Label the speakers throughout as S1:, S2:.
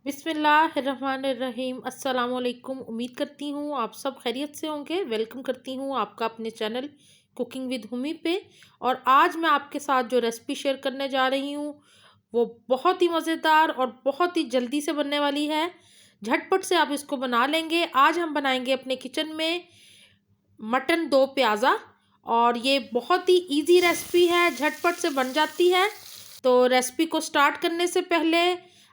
S1: बिस्मिल्लाहिर्रहमानिर्रहीम। अस्सलाम वालेकुम। उम्मीद करती हूँ आप सब खैरियत से होंगे। वेलकम करती हूँ आपका अपने चैनल कुकिंग विद हुमी पे। और आज मैं आपके साथ जो रेसिपी शेयर करने जा रही हूँ वो बहुत ही मज़ेदार और बहुत ही जल्दी से बनने वाली है। झटपट से आप इसको बना लेंगे। आज हम बनाएंगे अपने किचन में मटन दो प्याज़ा, और ये बहुत ही इजी रेसिपी है, झटपट से बन जाती है। तो रेसिपी को स्टार्ट करने से पहले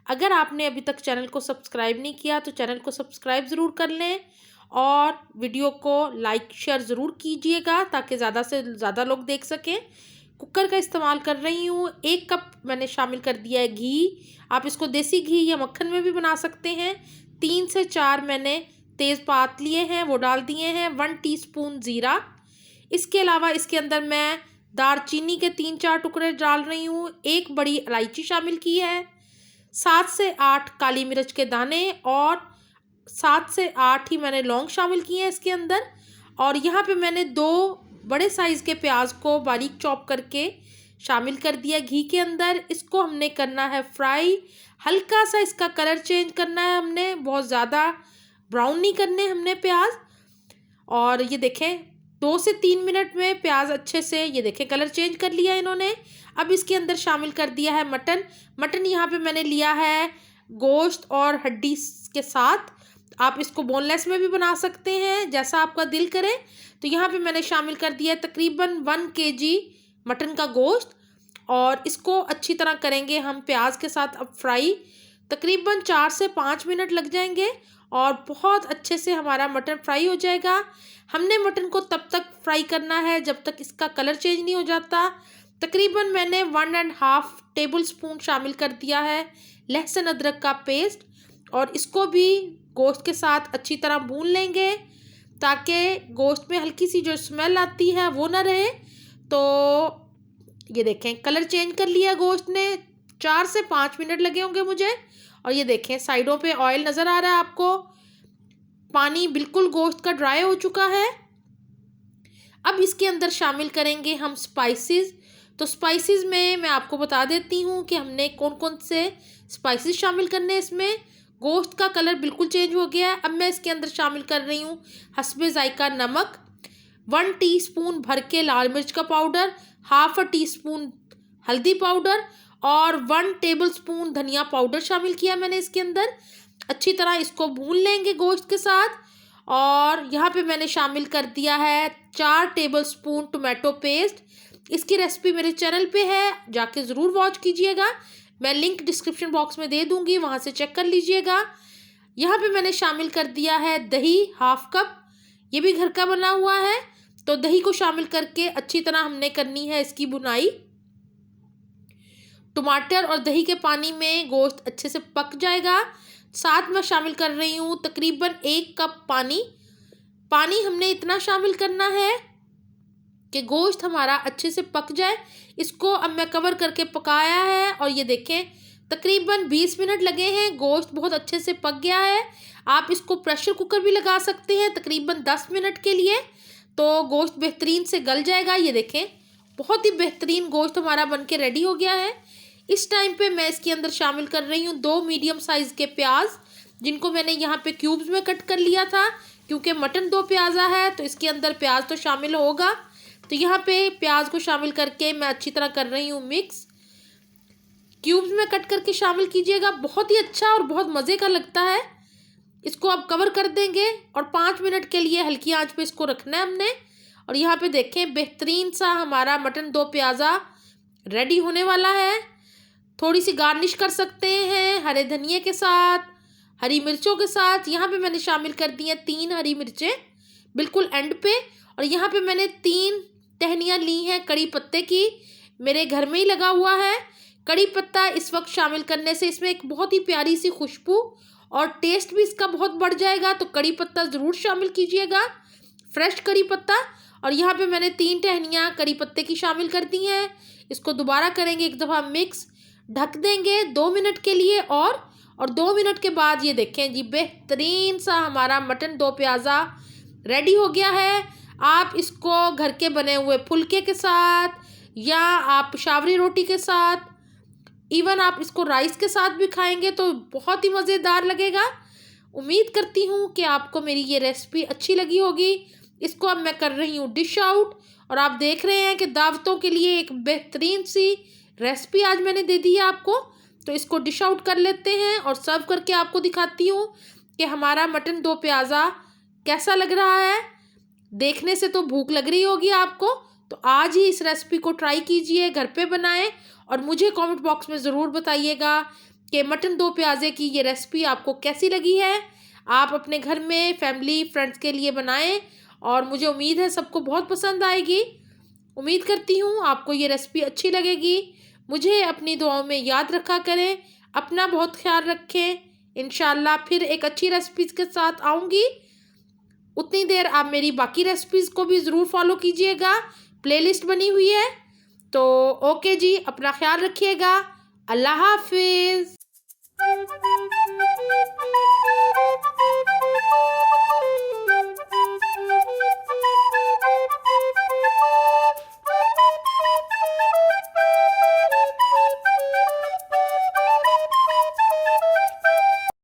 S1: अगर आपने अभी तक चैनल को सब्सक्राइब नहीं किया तो चैनल को सब्सक्राइब ज़रूर कर लें और वीडियो को लाइक शेयर ज़रूर कीजिएगा ताकि ज़्यादा से ज़्यादा लोग देख सकें। कुकर का इस्तेमाल कर रही हूँ। 1 कप मैंने शामिल कर दिया है घी। आप इसको देसी घी या मक्खन में भी बना सकते हैं। 3 से 4 मैंने तेज़पात लिए हैं, वो डाल दिए हैं। 1 टीस्पून ज़ीरा। इसके अलावा इसके अंदर मैं दालचीनी के 3-4 टुकड़े डाल रही हूँ। 1 बड़ी इलायची शामिल की है। 7 से 8 काली मिर्च के दाने और 7 से 8 ही मैंने लौंग शामिल किए हैं इसके अंदर। और यहाँ पे मैंने 2 बड़े साइज़ के प्याज को बारीक चॉप करके शामिल कर दिया घी के अंदर। इसको हमने करना है फ्राई। हल्का सा इसका कलर चेंज करना है हमने, बहुत ज़्यादा ब्राउन नहीं करने हमने प्याज। और ये देखें 2 से 3 मिनट में प्याज अच्छे से, ये देखें कलर चेंज कर लिया इन्होंने। अब इसके अंदर शामिल कर दिया है मटन यहाँ पे मैंने लिया है गोश्त और हड्डी के साथ। आप इसको बोनलेस में भी बना सकते हैं जैसा आपका दिल करे। तो यहाँ पे मैंने शामिल कर दिया है तकरीबन 1 केजी मटन का गोश्त, और इसको अच्छी तरह करेंगे हम प्याज के साथ अब फ्राई। तकरीबन 4 से 5 मिनट लग जाएंगे और बहुत अच्छे से हमारा मटन फ्राई हो जाएगा। हमने मटन को तब तक फ्राई करना है जब तक इसका कलर चेंज नहीं हो जाता। तकरीबन मैंने 1.5 टेबल स्पून शामिल कर दिया है लहसुन अदरक का पेस्ट, और इसको भी गोश्त के साथ अच्छी तरह भून लेंगे ताकि गोश्त में हल्की सी जो स्मेल आती है वो ना रहे। तो ये देखें कलर चेंज कर लिया गोश्त ने। 4 से 5 मिनट लगे होंगे मुझे। और ये देखें साइडों पे ऑयल नज़र आ रहा है आपको। पानी बिल्कुल गोश्त का ड्राई हो चुका है। अब इसके अंदर शामिल करेंगे हम स्पाइसेस। तो स्पाइसेस में मैं आपको बता देती हूँ कि हमने कौन कौन से स्पाइसेस शामिल करने हैं इसमें। गोश्त का कलर बिल्कुल चेंज हो गया है। अब मैं इसके अंदर शामिल कर रही हूँ हस्बे जायका नमक, 1 टीस्पून भर के लाल मिर्च का पाउडर, हाफ टीस्पून हल्दी पाउडर और 1 टेबल स्पून धनिया पाउडर शामिल किया मैंने इसके अंदर। अच्छी तरह इसको भून लेंगे गोश्त के साथ। और यहाँ पे मैंने शामिल कर दिया है 4 टेबल स्पून टोमेटो पेस्ट। इसकी रेसिपी मेरे चैनल पे है, जाके ज़रूर वॉच कीजिएगा। मैं लिंक डिस्क्रिप्शन बॉक्स में दे दूँगी, वहाँ से चेक कर लीजिएगा। यहाँ पे मैंने शामिल कर दिया है दही, हाफ कप। ये भी घर का बना हुआ है। तो दही को शामिल करके अच्छी तरह हमने करनी है इसकी बुनाई। टमाटर और दही के पानी में गोश्त अच्छे से पक जाएगा। साथ में शामिल कर रही हूँ तकरीबन 1 कप पानी। पानी हमने इतना शामिल करना है कि गोश्त हमारा अच्छे से पक जाए। इसको अब मैं कवर करके पकाया है और ये देखें तकरीबन 20 मिनट लगे हैं। गोश्त बहुत अच्छे से पक गया है। आप इसको प्रेशर कुकर भी लगा सकते हैं तकरीबन 10 मिनट के लिए, तो गोश्त बेहतरीन से गल जाएगा। ये देखें बहुत ही बेहतरीन गोश्त हमारा बन के रेडी हो गया है। इस टाइम पे मैं इसके अंदर शामिल कर रही हूँ 2 मीडियम साइज़ के प्याज, जिनको मैंने यहाँ पे क्यूब्स में कट कर लिया था। क्योंकि मटन 2 प्याज़ा है तो इसके अंदर प्याज तो शामिल होगा। तो यहाँ पे प्याज को शामिल करके मैं अच्छी तरह कर रही हूँ मिक्स। क्यूब्स में कट करके शामिल कीजिएगा, बहुत ही अच्छा और बहुत मज़े का लगता है। इसको अब कवर कर देंगे और 5 मिनट के लिए हल्की आंच पे इसको रखना है हमने। और यहाँ पे देखें बेहतरीन सा हमारा मटन 2 प्याज़ा रेडी होने वाला है। थोड़ी सी गार्निश कर सकते हैं हरे धनिए के साथ, हरी मिर्चों के साथ। यहाँ पे मैंने शामिल कर दी हैं 3 हरी मिर्चें बिल्कुल एंड पे। और यहाँ पे मैंने 3 टहनियाँ ली हैं कड़ी पत्ते की, मेरे घर में ही लगा हुआ है। कड़ी पत्ता इस वक्त शामिल करने से इसमें एक बहुत ही प्यारी सी खुशबू और टेस्ट भी इसका बहुत बढ़ जाएगा। तो कड़ी पत्ता ज़रूर शामिल कीजिएगा, फ्रेश कड़ी पत्ता। और यहाँ पे मैंने 3 टहनियाँ कड़ी पत्ते की शामिल कर दी हैं। इसको दोबारा करेंगे एक दफ़ा मिक्स, ढक देंगे 2 मिनट के लिए। और 2 मिनट के बाद ये देखें जी बेहतरीन सा हमारा मटन 2 प्याज़ा रेडी हो गया है। आप इसको घर के बने हुए फुलके के साथ या आप शावरी रोटी के साथ इवन आप इसको राइस के साथ भी खाएंगे तो बहुत ही मज़ेदार लगेगा। उम्मीद करती हूँ कि आपको मेरी ये रेसिपी अच्छी लगी होगी। इसको अब मैं कर रही हूँ डिश आउट, और आप देख रहे हैं कि दावतों के लिए एक बेहतरीन सी रेसिपी आज मैंने दे दी है आपको। तो इसको डिश आउट कर लेते हैं और सर्व करके आपको दिखाती हूँ कि हमारा मटन दो प्याज़ा कैसा लग रहा है। देखने से तो भूख लग रही होगी आपको, तो आज ही इस रेसिपी को ट्राई कीजिए, घर पे बनाएं और मुझे कमेंट बॉक्स में ज़रूर बताइएगा कि मटन दो प्याज़े की ये रेसिपी आपको कैसी लगी है। आप अपने घर में फैमिली फ्रेंड्स के लिए बनाएं और मुझे उम्मीद है सबको बहुत पसंद आएगी। उम्मीद करती हूँ आपको ये रेसिपी अच्छी लगेगी। मुझे अपनी दुआओं में याद रखा करें। अपना बहुत ख्याल रखें। इंशाल्लाह फिर एक अच्छी रेसिपी के साथ आऊँगी। उतनी देर आप मेरी बाकी रेसिपीज़ को भी ज़रूर फॉलो कीजिएगा, प्लेलिस्ट बनी हुई है। तो ओके जी, अपना ख्याल रखिएगा। अल्लाह हाफिज़।